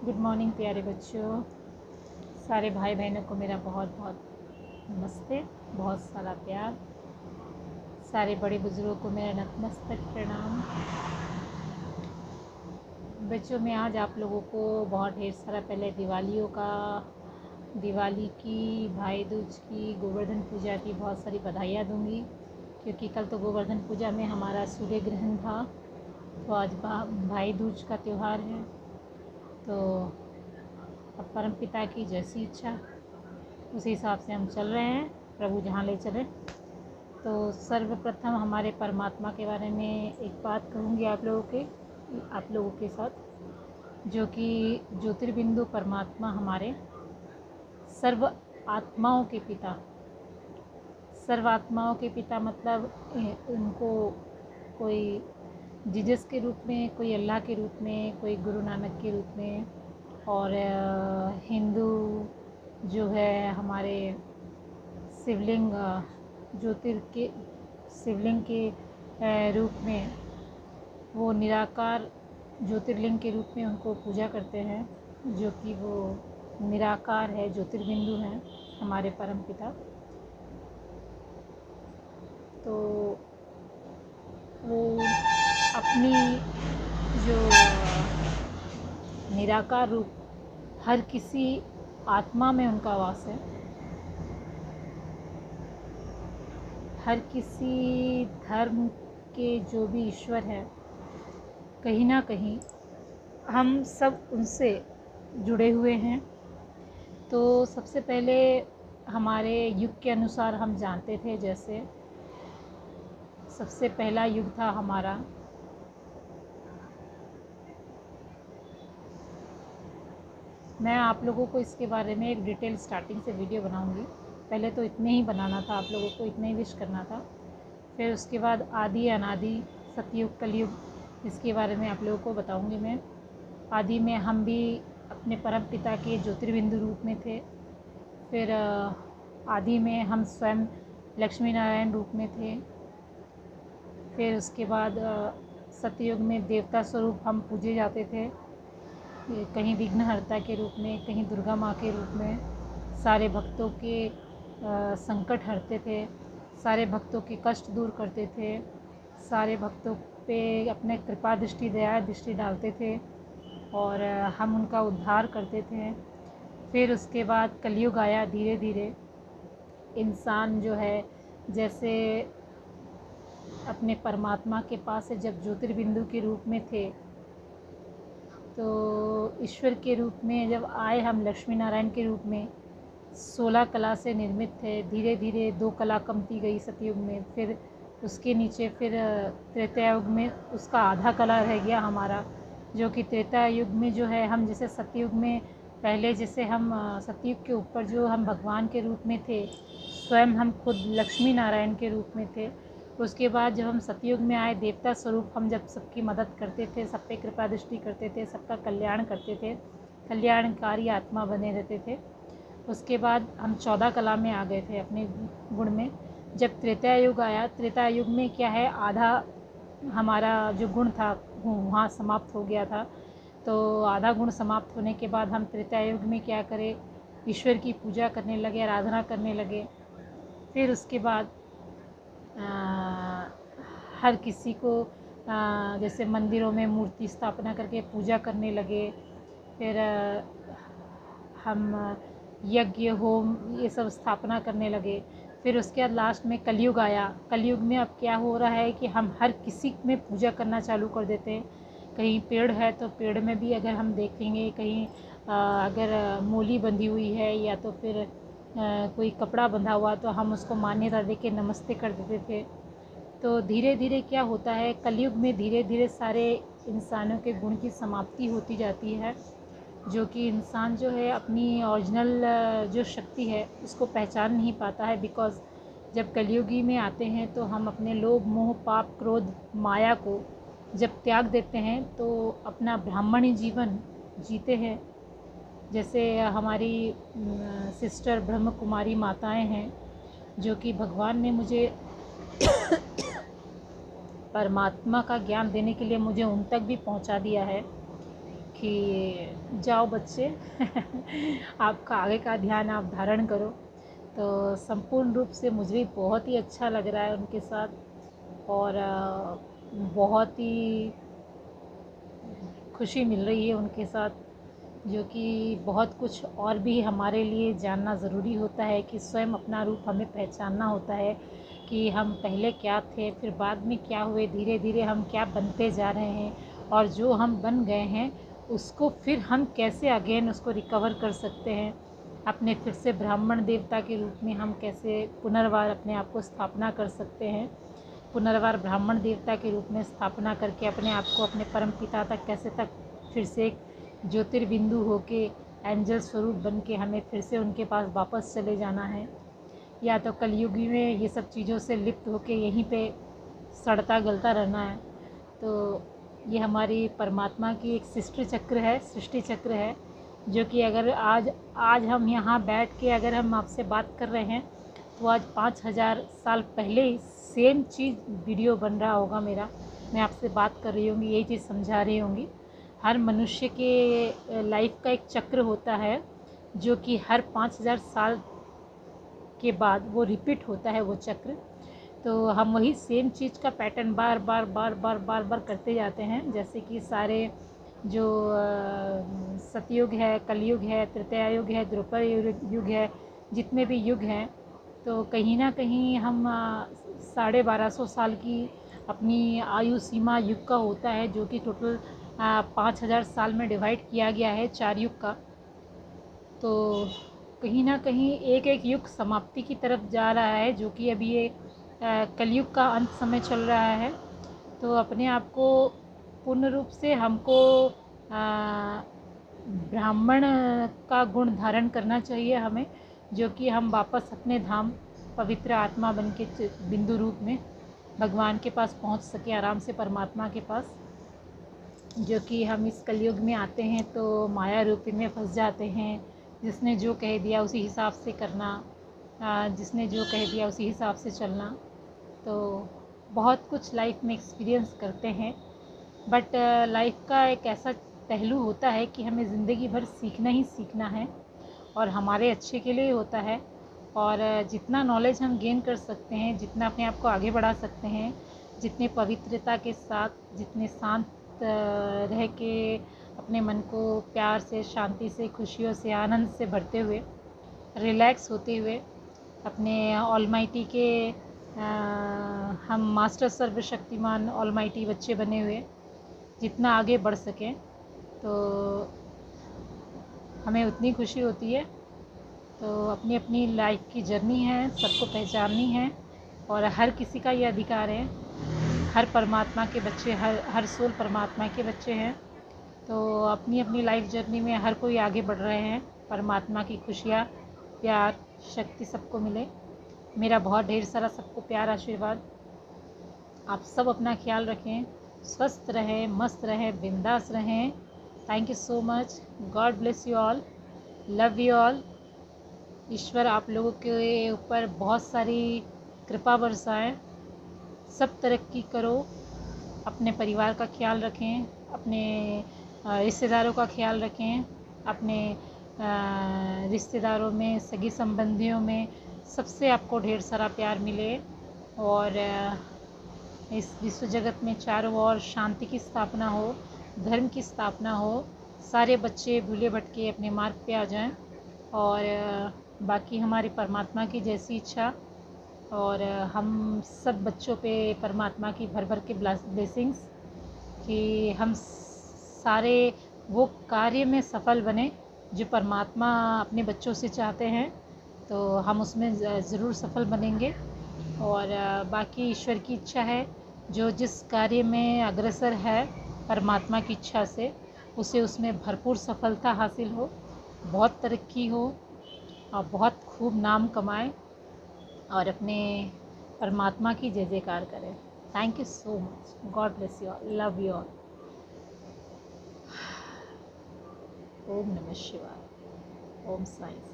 Good morning प्यारे बच्चों। सारे भाई बहनों को मेरा बहुत बहुत नमस्ते, बहुत सारा प्यार। सारे बड़े बुजुर्गों को मेरा नतमस्तक प्रणाम। बच्चों, मैं आज आप लोगों को बहुत ढेर सारा पहले दिवाली की, भाई दूज की, गोवर्धन पूजा की बहुत सारी बधाइयाँ दूंगी, क्योंकि कल तो गोवर्धन पूजा में हमारा सूर्य ग्रहण था। तो आज भाई दूज का त्यौहार है। तो अब परमपिता की जैसी इच्छा उसी हिसाब से हम चल रहे हैं, प्रभु जहाँ ले चले। तो सर्वप्रथम हमारे परमात्मा के बारे में एक बात कहूँगी आप लोगों के साथ, जो कि ज्योतिर्बिंदु परमात्मा हमारे सर्व आत्माओं के पिता। सर्व आत्माओं के पिता मतलब उनको कोई जीसस के रूप में, कोई अल्लाह के रूप में, कोई गुरु नानक के रूप में, और हिंदू जो है हमारे शिवलिंग शिवलिंग के रूप में, वो निराकार ज्योतिर्लिंग के रूप में उनको पूजा करते हैं, जो कि वो निराकार है, ज्योतिर्बिंदु हैं हमारे परमपिता। तो वो अपनी जो निराकार रूप, हर किसी आत्मा में उनका वास है। हर किसी धर्म के जो भी ईश्वर है, कहीं ना कहीं हम सब उनसे जुड़े हुए हैं। तो सबसे पहले हमारे युग के अनुसार हम जानते थे, जैसे सबसे पहला युग था हमारा मैं आप लोगों को इसके बारे में एक डिटेल स्टार्टिंग से वीडियो बनाऊंगी। पहले तो इतने ही बनाना था, आप लोगों को इतने ही विश करना था। फिर उसके बाद आदि अनादि सतयुग कलयुग, इसके बारे में आप लोगों को बताऊंगी मैं। आदि में हम भी अपने परम पिता के ज्योतिर्बिंदु रूप में थे। फिर आदि में हम स्वयं लक्ष्मी नारायण रूप में थे। फिर उसके बाद सतयुग में देवता स्वरूप हम पूजे जाते थे, कहीं विघ्नहर्ता के रूप में, कहीं दुर्गा माँ के रूप में। सारे भक्तों के संकट हरते थे, सारे भक्तों के कष्ट दूर करते थे, सारे भक्तों पे अपने कृपा दृष्टि, दया दृष्टि डालते थे, और हम उनका उद्धार करते थे। फिर उसके बाद कलयुग आया। धीरे धीरे इंसान जो है, जैसे अपने परमात्मा के पास से जब ज्योतिर्बिंदु के रूप में थे, तो ईश्वर के रूप में जब आए हम लक्ष्मी नारायण के रूप में, 16 कला से निर्मित थे। धीरे धीरे 2 कला कमती गई सतयुग में। फिर उसके नीचे फिर त्रेता युग में उसका आधा कला रह गया हमारा, जो कि त्रेता युग में जो है हम जैसे सतयुग में पहले जैसे हम सतयुग के ऊपर जो हम भगवान के रूप में थे, स्वयं हम खुद लक्ष्मी नारायण के रूप में थे। उसके बाद जब हम सतयुग में आए, देवता स्वरूप हम जब सबकी मदद करते थे, सब पे कृपा दृष्टि करते थे, सबका कल्याण करते थे, कल्याणकारी आत्मा बने रहते थे। उसके बाद हम 14 कला में आ गए थे अपने गुण में। जब त्रेता युग आया, त्रेता युग में क्या है, आधा हमारा जो गुण था वहाँ समाप्त हो गया था। तो आधा गुण समाप्त होने के बाद हम त्रेता युग में क्या करें, ईश्वर की पूजा करने लगे, आराधना करने लगे। फिर उसके बाद हर किसी को जैसे मंदिरों में मूर्ति स्थापना करके पूजा करने लगे। फिर हम यज्ञ होम ये सब स्थापना करने लगे। फिर उसके बाद लास्ट में कलयुग आया। कलयुग में अब क्या हो रहा है कि हम हर किसी में पूजा करना चालू कर देते हैं। कहीं पेड़ है तो पेड़ में भी अगर हम देखेंगे, कहीं अगर मूली बंधी हुई है या तो फिर कोई कपड़ा बंधा हुआ, तो हम उसको मान्यता दे के नमस्ते कर देते थे। तो धीरे धीरे क्या होता है, कलयुग में धीरे धीरे सारे इंसानों के गुण की समाप्ति होती जाती है, जो कि इंसान जो है अपनी ओरिजिनल जो शक्ति है उसको पहचान नहीं पाता है। बिकॉज़ जब कलयुगी में आते हैं तो हम अपने लोभ मोह पाप क्रोध माया को जब त्याग देते हैं, तो अपना ब्राह्मणी जीवन जीते हैं। जैसे हमारी सिस्टर ब्रह्म कुमारी माताएं हैं, जो कि भगवान ने मुझे परमात्मा का ज्ञान देने के लिए मुझे उन तक भी पहुंचा दिया है। कि जाओ बच्चे आपका आगे का ध्यान आप धारण करो। तो संपूर्ण रूप से मुझे भी बहुत ही अच्छा लग रहा है उनके साथ, और बहुत ही खुशी मिल रही है उनके साथ, जो कि बहुत कुछ और भी हमारे लिए जानना ज़रूरी होता है कि स्वयं अपना रूप हमें पहचानना होता है कि हम पहले क्या थे, फिर बाद में क्या हुए, धीरे धीरे हम क्या बनते जा रहे हैं, और जो हम बन गए हैं उसको फिर हम कैसे अगेन उसको रिकवर कर सकते हैं, अपने फिर से ब्राह्मण देवता के रूप में हम कैसे पुनर्वार अपने आप को स्थापना कर सकते हैं, पुनर्वार ब्राह्मण देवता के रूप में स्थापना करके अपने आप को अपने परम पिता तक कैसे तक फिर से एक ज्योतिर्बिंदु होके एंजल स्वरूप बन के हमें फिर से उनके पास वापस चले जाना है, या तो कलयुगी में ये सब चीज़ों से लिप्त होके यहीं पे सड़ता गलता रहना है। तो ये हमारी परमात्मा की एक सृष्टि चक्र है, सृष्टि चक्र है, जो कि अगर आज हम यहाँ बैठ के अगर हम आपसे बात कर रहे हैं तो आज 5000 साल पहले ही सेम चीज़ वीडियो बन रहा होगा मेरा, मैं आपसे बात कर रही होंगी, यही चीज़ समझा रही होंगी। हर मनुष्य के लाइफ का एक चक्र होता है जो कि हर 5000 साल के बाद वो रिपीट होता है वो चक्र। तो हम वही सेम चीज़ का पैटर्न बार बार बार बार बार बार करते जाते हैं, जैसे कि सारे जो सतयुग है, कलयुग है, त्रेता युग है, द्वापर युग है, जितने भी युग हैं, तो कहीं ना कहीं हम 1250 साल की अपनी आयु सीमा युग का होता है, जो कि टोटल 5000 साल में डिवाइड किया गया है 4 युग का। तो कहीं ना कहीं एक एक युग समाप्ति की तरफ जा रहा है, जो कि अभी ये कलयुग का अंत समय चल रहा है। तो अपने आप को पूर्ण रूप से हमको ब्राह्मण का गुण धारण करना चाहिए हमें, जो कि हम वापस अपने धाम पवित्र आत्मा बन के बिंदु रूप में भगवान के पास पहुंच सके आराम से, परमात्मा के पास। जो कि हम इस कलयुग में आते हैं तो माया रूपी में फंस जाते हैं, जिसने जो कह दिया उसी हिसाब से करना, जिसने जो कह दिया उसी हिसाब से चलना। तो बहुत कुछ लाइफ में एक्सपीरियंस करते हैं, बट लाइफ का एक ऐसा पहलू होता है कि हमें ज़िंदगी भर सीखना ही सीखना है, और हमारे अच्छे के लिए होता है। और जितना नॉलेज हम गेन कर सकते हैं, जितना अपने आप को आगे बढ़ा सकते हैं, जितने पवित्रता के साथ, जितने शांत रह के अपने मन को प्यार से, शांति से, खुशियों से, आनंद से भरते हुए, रिलैक्स होते हुए अपने ऑलमाइटी के हम मास्टर सर्वशक्तिमान ऑलमाइटी बच्चे बने हुए जितना आगे बढ़ सकें, तो हमें उतनी खुशी होती है। तो अपनी अपनी लाइफ की जर्नी है, सबको पहचाननी है, और हर किसी का ये अधिकार है। हर परमात्मा के बच्चे, हर सोल परमात्मा के बच्चे हैं। तो अपनी अपनी लाइफ जर्नी में हर कोई आगे बढ़ रहे हैं। परमात्मा की खुशियाँ, प्यार, शक्ति सबको मिले। मेरा बहुत ढेर सारा सबको प्यार, आशीर्वाद। आप सब अपना ख्याल रखें, स्वस्थ रहें, मस्त रहें, बिंदास रहें। Thank you so much. God bless you all, love you all. ईश्वर आप लोगों के ऊपर बहुत सारी कृपा बरसाएं, सब तरक्की करो, अपने परिवार का ख्याल रखें, अपने रिश्तेदारों का ख्याल रखें, अपने रिश्तेदारों में, सगी संबंधियों में, सबसे आपको ढेर सारा प्यार मिले, और इस विश्व जगत में चारों ओर शांति की स्थापना हो, धर्म की स्थापना हो, सारे बच्चे भूले भटके अपने मार्ग पे आ जाएं, और बाकी हमारी परमात्मा की जैसी इच्छा, और हम सब बच्चों पे परमात्मा की भर भर के ब्लेसिंग्स, कि हम सारे वो कार्य में सफल बने जो परमात्मा अपने बच्चों से चाहते हैं। तो हम उसमें ज़रूर सफल बनेंगे, और बाकी ईश्वर की इच्छा है, जो जिस कार्य में अग्रसर है परमात्मा की इच्छा से, उसे उसमें भरपूर सफलता हासिल हो, बहुत तरक्की हो, और बहुत खूब नाम कमाए, और अपने परमात्मा की जय जयकार करें। Thank you so much. God bless you all, love you all. ओम नमः शिवाय। ओम साईं।